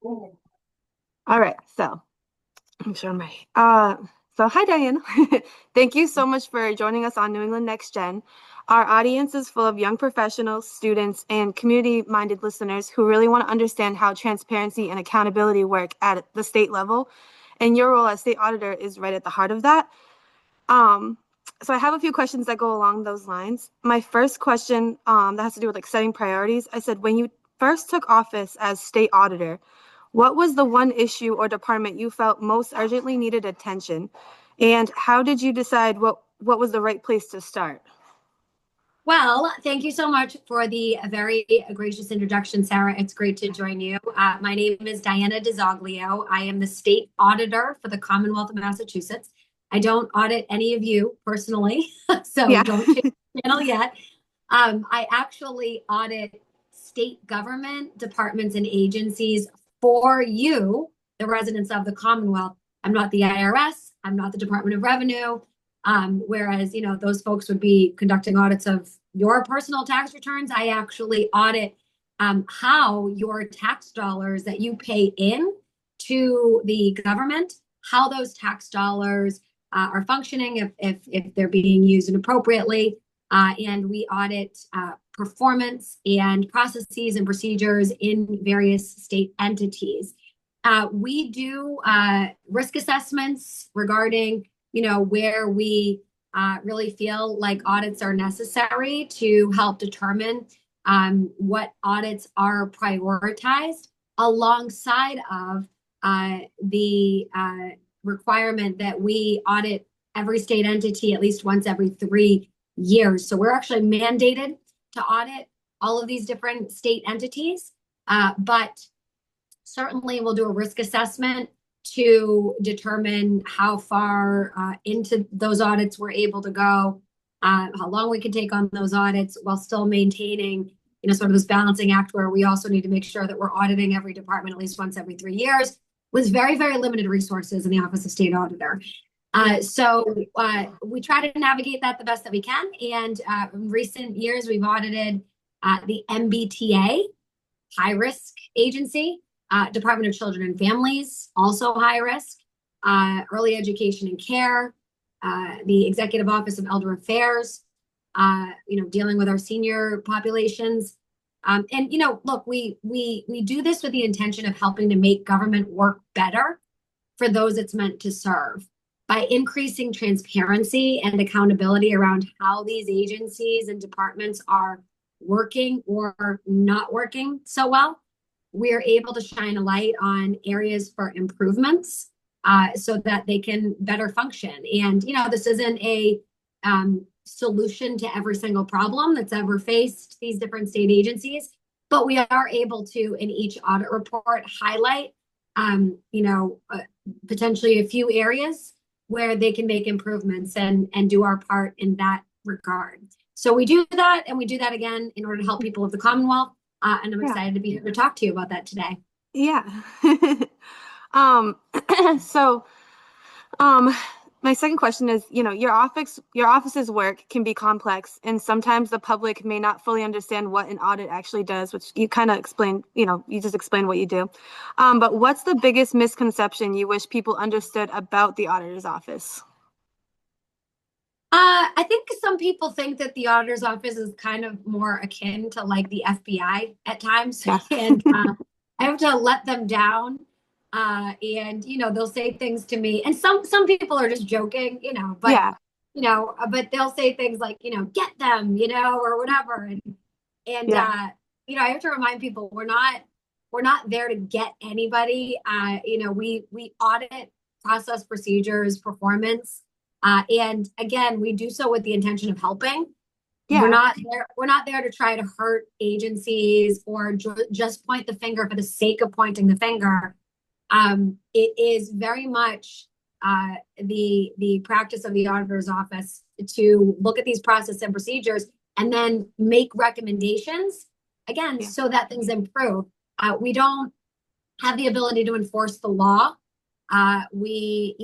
All right, so I'm sure I'm ready. So hi Diane. Thank you so much for joining us on New England Next Gen. Our audience is full of young professionals, students, and community-minded listeners who really want to understand how transparency and accountability work at the state level. And your role as state auditor is right at the heart of that. Um, so I have a few questions that go along those lines. My first question that has to do with like setting priorities. I said, when you first took office as state auditor, what was the one issue or department you felt most urgently needed attention? And how did you decide what was the right place to start? Well, thank you so much for the very gracious introduction, Sarah. It's great to join you. My name is Diana Dizoglio. I am the state auditor for the Commonwealth of Massachusetts. I don't audit any of you personally, so Yeah. don't change the channel yet. I actually audit state government departments and agencies for you, the residents of the Commonwealth. I'm not the IRS. I'm not the Department of Revenue. Whereas, those folks would be conducting audits of your personal tax returns. I actually audit how your tax dollars that you pay in to the government, how those tax dollars are functioning, if they're being used inappropriately. And we audit performance and processes and procedures in various state entities. We do risk assessments regarding where we really feel like audits are necessary to help determine what audits are prioritized alongside of the requirement that we audit every state entity at least once every 3 years. So we're actually mandated to audit all of these different state entities, but certainly we'll do a risk assessment to determine how far into those audits we're able to go, how long we can take on those audits while still maintaining, sort of this balancing act where we also need to make sure that we're auditing every department at least once every 3 years with very, very limited resources in the Office of State Auditor. So we try to navigate that the best that we can. And in recent years, we've audited the MBTA, high risk agency, Department of Children and Families, also high risk, early education and care, the Executive Office of Elder Affairs, dealing with our senior populations. And look, we do this with the intention of helping to make government work better for those it's meant to serve by increasing transparency and accountability around how these agencies and departments are working or not working so well. We're able to shine a light on areas for improvements so that they can better function. And, this isn't a solution to every single problem that's ever faced these different state agencies, but we are able to, in each audit report, highlight, potentially a few areas where they can make improvements and do our part in that regard. So we do that, and we do that again in order to help people of the Commonwealth. And I'm excited to be here to talk to you about that today. Yeah. um, so, um, my second question is, your office's work can be complex, and sometimes the public may not fully understand what an audit actually does, which you kind of explained, you just explained what you do. But what's the biggest misconception you wish people understood about the auditor's office? I think some people think that the auditor's office is kind of more akin to like the FBI at times. Yeah. And I have to let them down. And they'll say things to me, and some people are just joking, but Yeah. but they'll say things like, get them, or whatever. And Yeah. I have to remind people we're not there to get anybody. We audit process, procedures, performance. And again, we do so with the intention of helping. We're Yeah. not there. We're not there to try to hurt agencies or just point the finger for the sake of pointing the finger. It is very much the practice of the auditor's office to look at these process and procedures and then make recommendations again so that things improve. We don't have the ability to enforce the law. We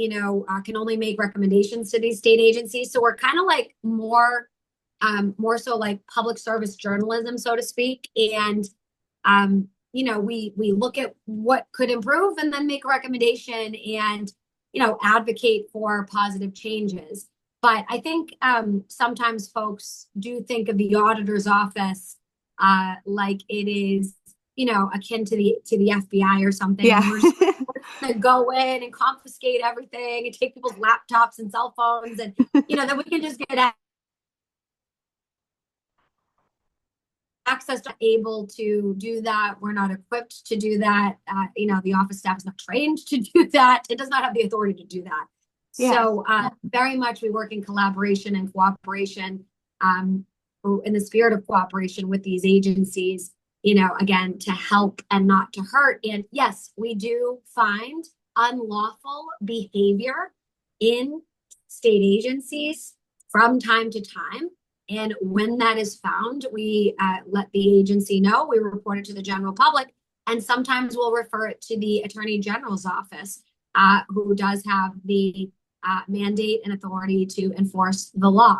can only make recommendations to these state agencies. So we're kind of like more so like public service journalism, so to speak. And we look at what could improve and then make a recommendation and, advocate for positive changes. But I think sometimes folks do think of the auditor's office like it is, akin to the FBI or something. Yeah. And we're just going to go in and confiscate everything and take people's laptops and cell phones, and then we can just get access to able to do that. We're not equipped to do that. The office staff is not trained to do that. It does not have the authority to do that. Yeah. So very much we work in collaboration and cooperation, in the spirit of cooperation with these agencies, again, to help and not to hurt. And yes, we do find unlawful behavior in state agencies from time to time. And when that is found, we let the agency know, we report it to the general public, and sometimes we'll refer it to the Attorney General's office, who does have the mandate and authority to enforce the law.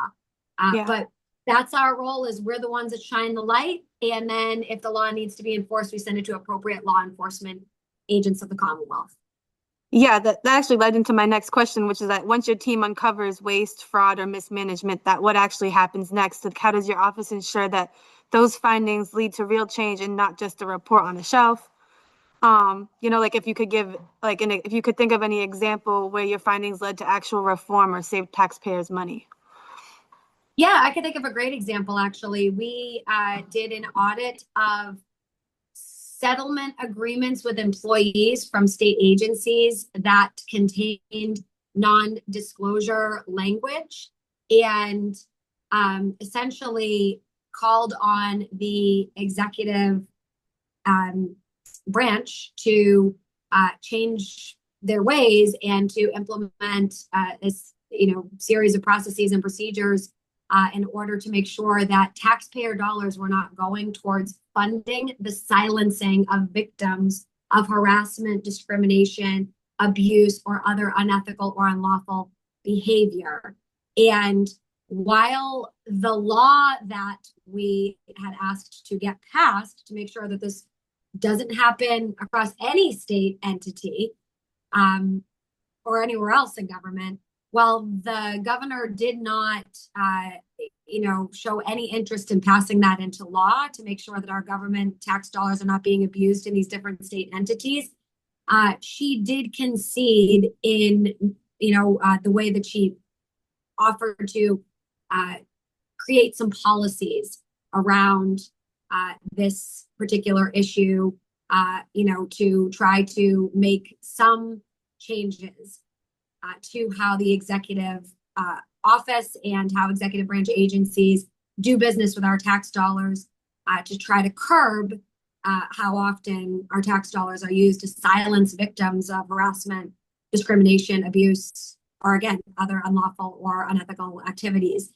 But that's our role, is we're the ones that shine the light. And then if the law needs to be enforced, we send it to appropriate law enforcement agents of the Commonwealth. Yeah, that actually led into my next question, which is that once your team uncovers waste, fraud, or mismanagement, that what actually happens next? Like, how does your office ensure those findings lead to real change and not just a report on a shelf? Like if you could if you could think of any example where your findings led to actual reform or saved taxpayers money. Yeah, I can think of a great example, actually. We did an audit of settlement agreements with employees from state agencies that contained non-disclosure language, and essentially called on the executive branch to change their ways and to implement this series of processes and procedures in order to make sure that taxpayer dollars were not going towards funding the silencing of victims of harassment, discrimination, abuse, or other unethical or unlawful behavior. And while the law that we had asked to get passed to make sure that this doesn't happen across any state entity or anywhere else in government, well, the governor did not, show any interest in passing that into law to make sure that our government tax dollars are not being abused in these different state entities. She did concede in, the way that she offered to create some policies around this particular issue, to try to make some changes to how the executive office and how executive branch agencies do business with our tax dollars, to try to curb how often our tax dollars are used to silence victims of harassment, discrimination, abuse, or again, other unlawful or unethical activities.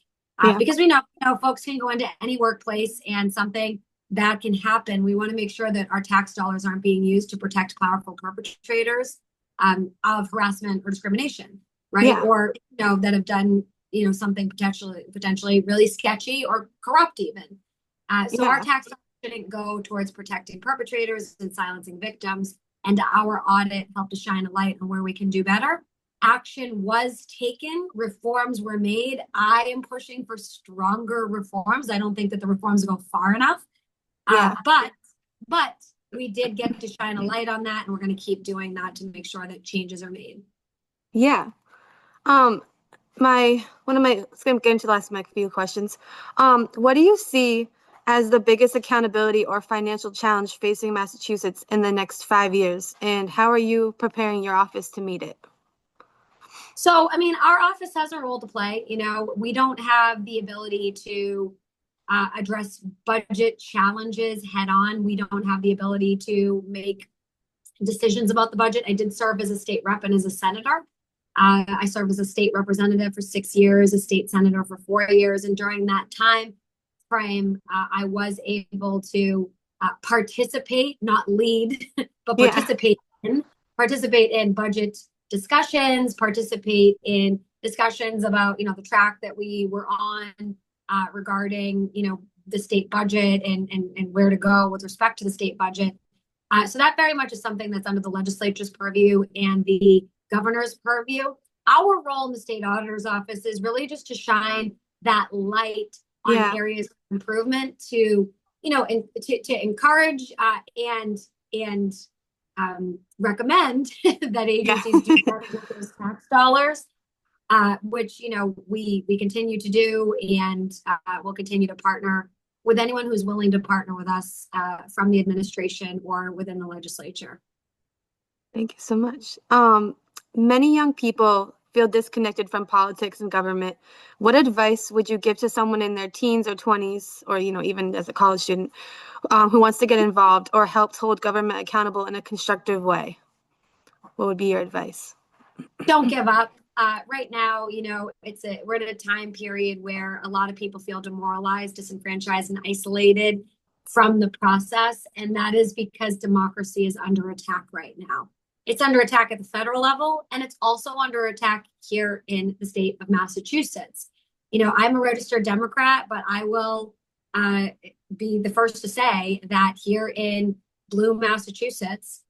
Because we know, folks can go into any workplace and something bad can happen. We want to make sure that our tax dollars aren't being used to protect powerful perpetrators of harassment or discrimination, right? Yeah. Or that have done something potentially really sketchy or corrupt even. So our tax dollars shouldn't go towards protecting perpetrators and silencing victims. And our audit helped to shine a light on where we can do better. Action was taken, reforms were made. I am pushing for stronger reforms. I don't think that the reforms go far enough. But we did get to shine a light on that, and we're going to keep doing that to make sure that changes are made. Yeah. Let's get into the last of my few questions. What do you see as the biggest accountability or financial challenge facing Massachusetts in the next 5 years, and how are you preparing your office to meet it? So, our office has a role to play. We don't have the ability to address budget challenges head on. We don't have the ability to make decisions about the budget. I did serve as a state rep and as a senator. I served as a state representative for 6 years, a state senator for 4 years. And during that time frame, I was able to participate, not lead, but participate in budget discussions, participate in discussions about, the track that we were on regarding, the state budget and where to go with respect to the state budget. So that very much is something that's under the legislature's purview and the governor's purview. Our role in the state auditor's office is really just to shine that light on Yeah. areas of improvement to, to encourage and recommend that Yeah. agencies do better with those tax dollars, which we continue to do, and we'll continue to partner with anyone who's willing to partner with us from the administration or within the legislature. Thank you so much. Many young people feel disconnected from politics and government. What advice would you give to someone in their teens or 20s, or even as a college student, who wants to get involved or helps hold government accountable in a constructive way? What would be your advice? Don't give up. Right now, we're at a time period where a lot of people feel demoralized, disenfranchised, and isolated from the process, and that is because democracy is under attack right now. It's under attack at the federal level, and it's also under attack here in the state of Massachusetts. I'm a registered Democrat, but I will be the first to say that here in Blue, Massachusetts,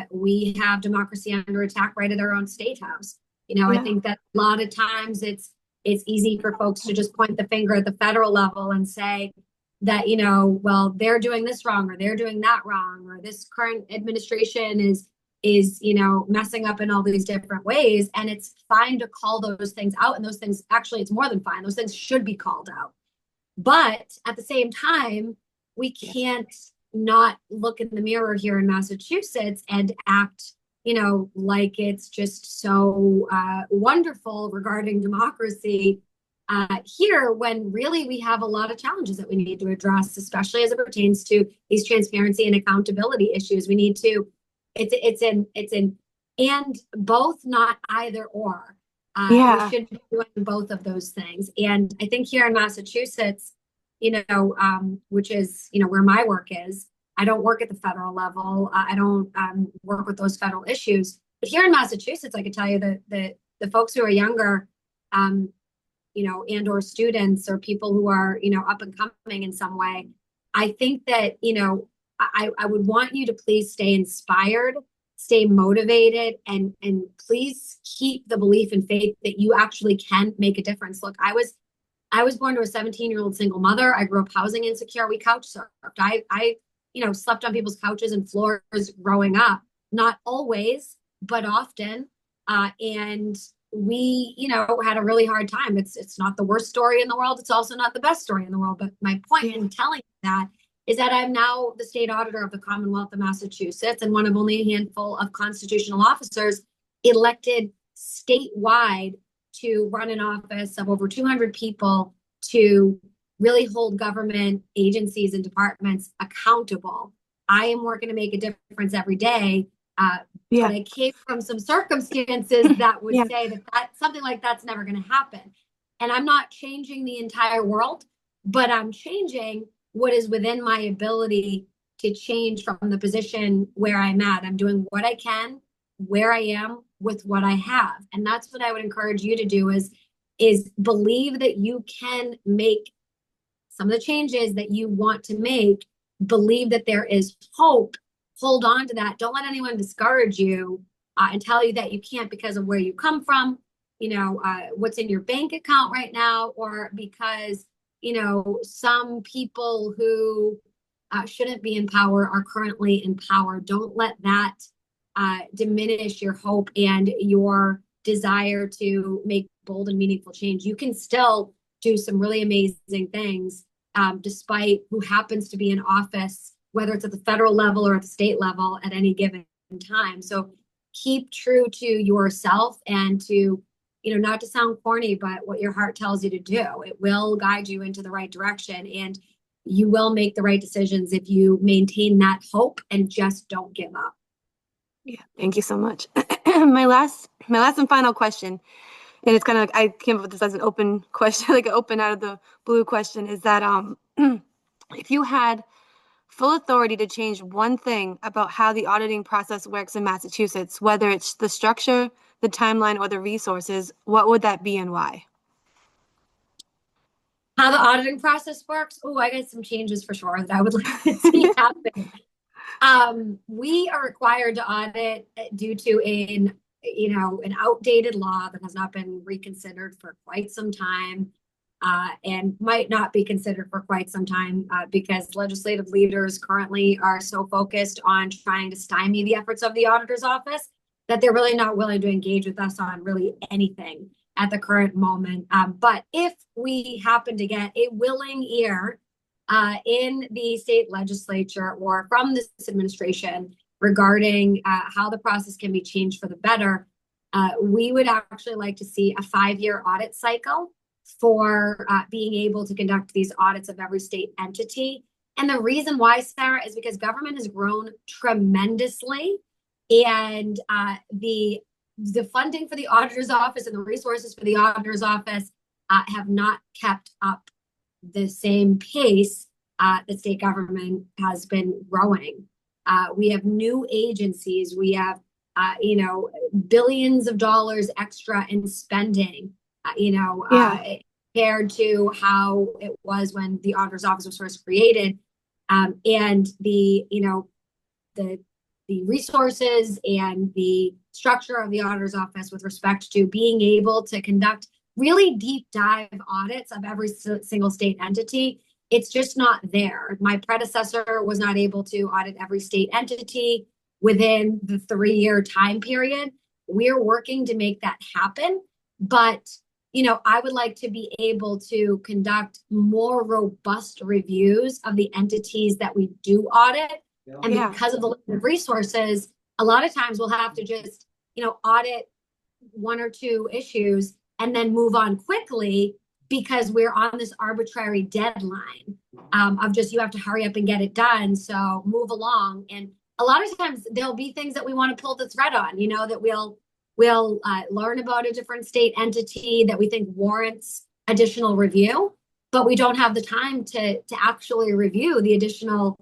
we have democracy under attack right at our own state house. I Yeah. think that a lot of times it's easy for folks to just point the finger at the federal level and say that, well, they're doing this wrong or they're doing that wrong, or this current administration is messing up in all these different ways. And it's fine to call those things out. And those things, actually, it's more than fine. Those things should be called out. But at the same time, we can't not look in the mirror here in Massachusetts and act, like it's just so wonderful regarding democracy here, when really we have a lot of challenges that we need to address, especially as it pertains to these transparency and accountability issues. We need to, it's an and both, not either or. We should be doing both of those things. And I think here in Massachusetts, which is, where my work is, I don't work at the federal level. I don't work with those federal issues. But here in Massachusetts, I could tell you that the folks who are younger, and or students or people who are, up and coming in some way, I think that, I would want you to please stay inspired, stay motivated, and please keep the belief and faith that you actually can make a difference. Look, I was born to a 17-year-old single mother. I grew up housing insecure. We couch surfed. I slept on people's couches and floors growing up. Not always, but often. And we, had a really hard time. It's not the worst story in the world. It's also not the best story in the world. But my point in telling that is that I'm now the state auditor of the Commonwealth of Massachusetts and one of only a handful of constitutional officers elected statewide to run an office of over 200 people to really hold government agencies and departments accountable. I am working to make a difference every day, but I came from some circumstances that would say that something like that's never going to happen. And I'm not changing the entire world, but I'm changing what is within my ability to change from the position where I'm at. I'm doing what I can, where I am, with what I have. And that's what I would encourage you to do is believe that you can make some of the changes that you want to make. Believe that there is hope. Hold on to that. Don't let anyone discourage you and tell you that you can't because of where you come from, what's in your bank account right now, or because, some people who shouldn't be in power are currently in power. Don't let that diminish your hope and your desire to make bold and meaningful change. You can still do some really amazing things despite who happens to be in office, whether it's at the federal level or at the state level at any given time. So keep true to yourself and to, not to sound corny, but what your heart tells you to do. It will guide you into the right direction, and you will make the right decisions if you maintain that hope and just don't give up. Yeah, thank you so much. My last and final question, and it's kind of, I came up with this as an open question, like an open out of the blue question, is that if you had full authority to change one thing about how the auditing process works in Massachusetts, whether it's the structure, the timeline, or the resources, what would that be and why? How the auditing process works? Oh, I got some changes for sure that I would like to see happen. We are required to audit due to an outdated law that has not been reconsidered for quite some time, and might not be considered for quite some time, because legislative leaders currently are so focused on trying to stymie the efforts of the auditor's office that they're really not willing to engage with us on really anything at the current moment. But if we happen to get a willing ear in the state legislature or from this administration regarding how the process can be changed for the better, we would actually like to see a 5-year audit cycle for being able to conduct these audits of every state entity. And the reason why, Sarah, is because government has grown tremendously, and the funding for the auditor's office and the resources for the auditor's office have not kept up the same pace that state government has been growing. We have new agencies. We have, billions of dollars extra in spending, compared to how it was when the auditor's office was first created. And the resources and the structure of the auditor's office with respect to being able to conduct really deep dive audits of every single state entity, it's just not there. My predecessor was not able to audit every state entity within the 3-year time period. We're working to make that happen, but I would like to be able to conduct more robust reviews of the entities that we do audit. And because of the limited resources, a lot of times we'll have to just, audit 1 or 2 issues and then move on quickly because we're on this arbitrary deadline of just, you have to hurry up and get it done. So move along. And a lot of times there'll be things that we want to pull the thread on, that we'll learn about a different state entity that we think warrants additional review, but we don't have the time to actually review the additional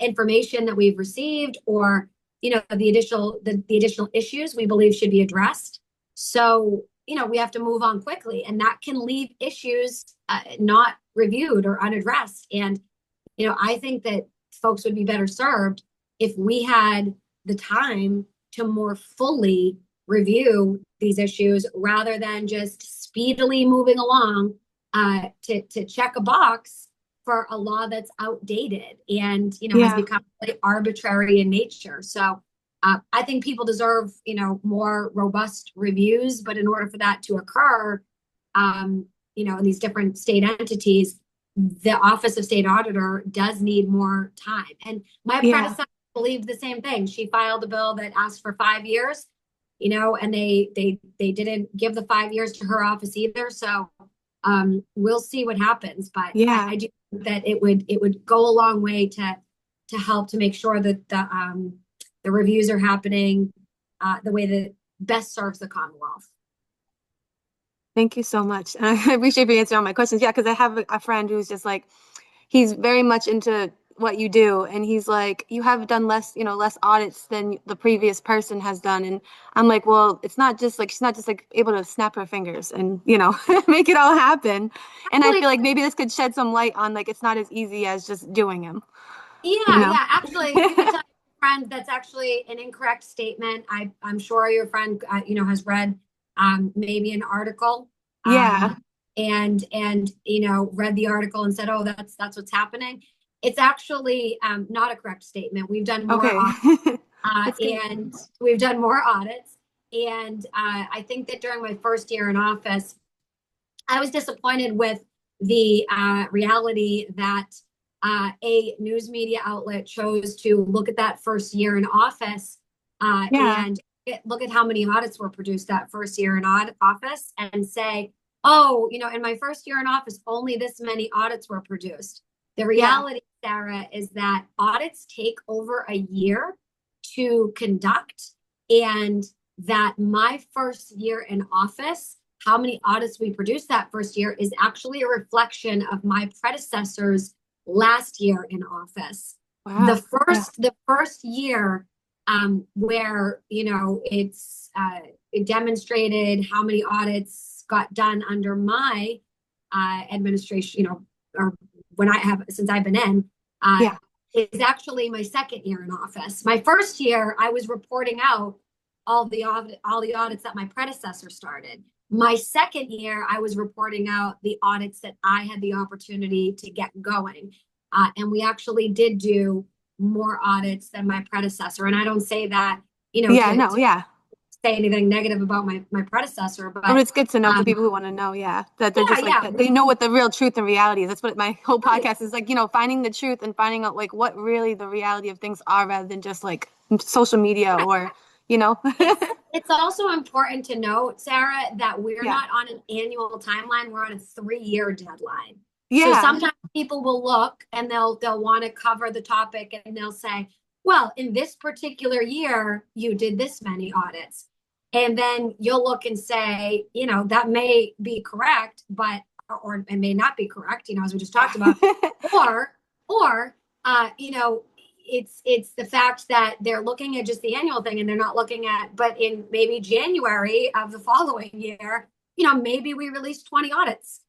information that we've received, or the additional issues we believe should be addressed. So we have to move on quickly, and that can leave issues not reviewed or unaddressed. And I think that folks would be better served if we had the time to more fully review these issues rather than just speedily moving along to check a box for a law that's outdated and has become really arbitrary in nature. So I think people deserve more robust reviews, but in order for that to occur, in these different state entities, the Office of State Auditor does need more time. And my predecessor believed the same thing. She filed a bill that asked for 5 years, and they didn't give the 5 years to her office either. So we'll see what happens. But I do think that it would go a long way to help to make sure that the reviews are happening the way that best serves the Commonwealth. Thank you so much. And I appreciate you answering all my questions. Yeah, because I have a friend who's just like, he's very much into what you do. And he's like, you have done less audits than the previous person has done. And I'm like, well, it's not just like, she's not just like able to snap her fingers and, make it all happen. And I feel like maybe this could shed some light on like, it's not as easy as just doing them. Yeah. Actually, you can tell your friend that's actually an incorrect statement. I'm sure your friend, has read maybe an article. And read the article and said, oh, that's what's happening. It's actually not a correct statement. We've done more audits, and we've done more audits. And I think that during my first year in office, I was disappointed with the reality that a news media outlet chose to look at that first year in office and look at how many audits were produced that first year in office and say, oh, in my first year in office, only this many audits were produced. The reality, Sarah, is that audits take over a year to conduct, and that my first year in office, how many audits we produced that first year is actually a reflection of my predecessor's last year in office. Wow. The first year where it demonstrated how many audits got done under my administration, or since I've been in, is actually my second year in office. My first year, I was reporting out all the audits that my predecessor started. My second year, I was reporting out the audits that I had the opportunity to get going. And we actually did do more audits than my predecessor. And I don't say that, Yeah, no, to yeah. say anything negative about my predecessor, But but it's good to know for people who want to know, yeah, that they're yeah, just like yeah, that. They know what the real truth and reality is. That's what my whole right. podcast is like, finding the truth and finding out like what really the reality of things are rather than just like social media or, you know. It's also important to note, Sarah, that we're Yeah. not on an annual timeline. We're on a 3-year deadline. So Yeah. sometimes people will look and they'll want to cover the topic and they'll say, well, in this particular year, you did this many audits. And then you'll look and say, that may be correct, but or it may not be correct, as we just talked about, Yeah. or it's the fact that they're looking at just the annual thing and they're not looking at, but in maybe January of the following year, maybe we released 20 audits,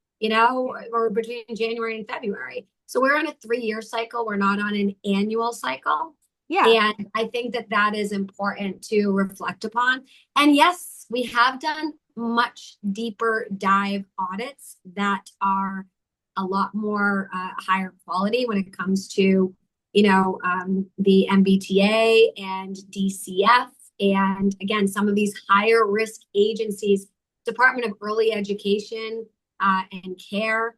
or between January and February. So we're on a 3-year cycle. We're not on an annual cycle. Yeah. And I think that is important to reflect upon. And yes, we have done much deeper dive audits that are a lot more higher quality when it comes to the MBTA and DCF. And again, some of these higher risk agencies, Department of Early Education and Care,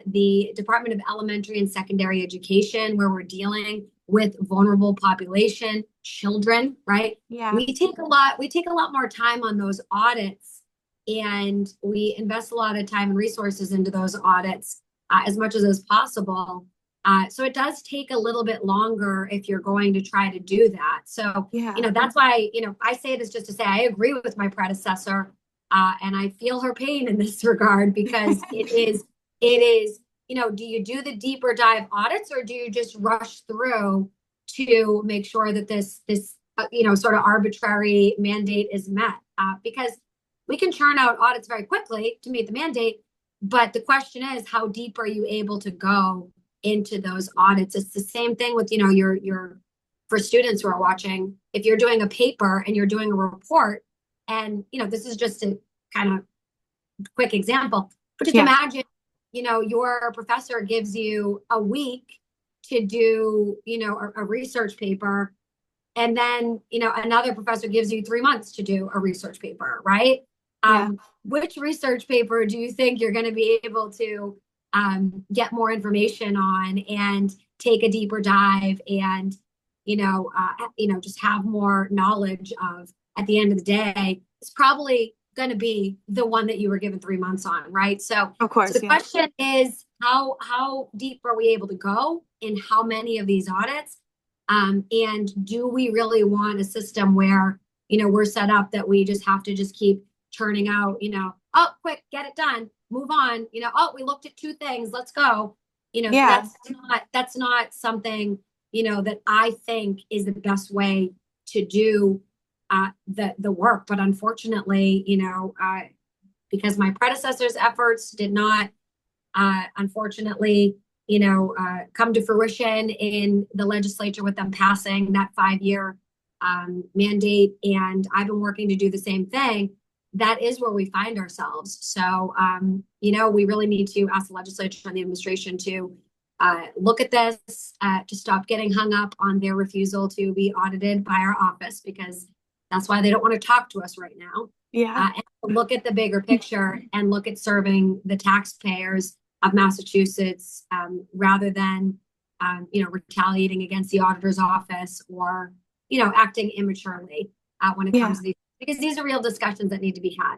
the Department of Elementary and Secondary Education, where we're dealing with vulnerable population, children, right? Yeah. We take a lot more time on those audits, and we invest a lot of time and resources into those audits as much as is possible. So it does take a little bit longer if you're going to try to do that. So, Yeah. that's why, I say this just to say I agree with my predecessor, and I feel her pain in this regard, because it is, do you do the deeper dive audits, or do you just rush through to make sure that this sort of arbitrary mandate is met? Because we can churn out audits very quickly to meet the mandate, but the question is, how deep are you able to go into those audits? It's the same thing with, your for students who are watching. If you're doing a paper and you're doing a report, and this is just a kind of quick example, but just Yeah. imagine, your professor gives you a week to do, a research paper, and then another professor gives you 3 months to do a research paper, right? Yeah. Which research paper do you think you're going to be able to get more information on and take a deeper dive and just have more knowledge of at the end of the day? It's probably going to be the one that you were given 3 months on, right? So Of course. the Yeah. question is, how deep are we able to go in how many of these audits? And do we really want a system where we're set up that we just have to just keep churning out, oh, quick, get it done, move on, oh, we looked at 2 things, let's go. Yeah. That's not something that I think is the best way to do the work. But unfortunately, because my predecessor's efforts did not, unfortunately, come to fruition in the legislature with them passing that 5-year mandate, and I've been working to do the same thing. That is where we find ourselves. So, we really need to ask the legislature and the administration to look at this, to stop getting hung up on their refusal to be audited by our office, because that's why they don't want to talk to us right now. Yeah. And look at the bigger picture and look at serving the taxpayers of Massachusetts, rather than, retaliating against the auditor's office, or, acting immaturely when it Yeah. comes to these, because these are real discussions that need to be had,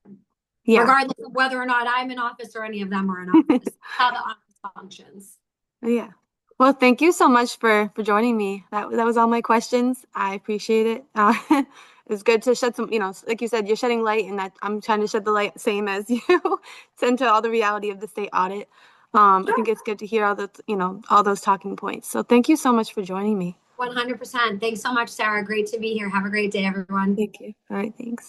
Yeah. regardless of whether or not I'm in office or any of them are in office. How the office functions. Yeah. Well, thank you so much for joining me. That was all my questions. I appreciate it. It's good to shed some, like you said, you're shedding light, and that I'm trying to shed the light, same as you, into all the reality of the state audit. I think it's good to hear all those talking points. So thank you so much for joining me. 100%. Thanks so much, Sarah. Great to be here. Have a great day, everyone. Thank you. All right. Thanks.